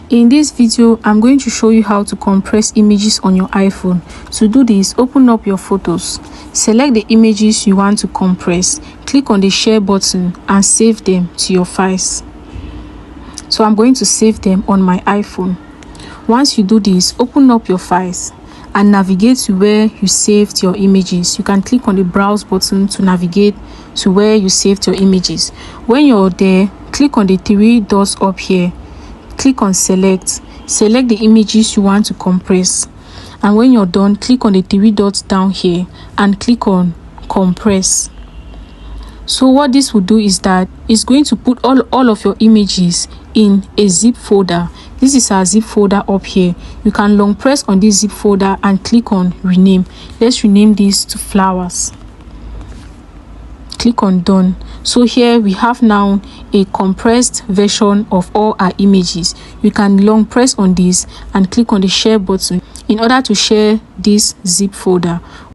In this video, I'm going to show you how to compress images on your iPhone. To do this, open up your photos, select the images you want to compress, click on the share button and save them to your files. So I'm going to save them on my iPhone. Once you do this, open up your files and navigate to where you saved your images. You can click on the browse button to navigate to where you saved your images. When you're there, click on the three dots up here. Click on select the images you want to compress, and when you're done, click on the three dots down here and click on compress. So what this will do is that it's going to put all of your images in a zip folder. This is our zip folder up here. You can long press on this zip folder and click on rename. Let's rename this to flowers. Click on done. So here we have now a compressed version of all our images. You can long press on this and click on the share button in order to share this zip folder.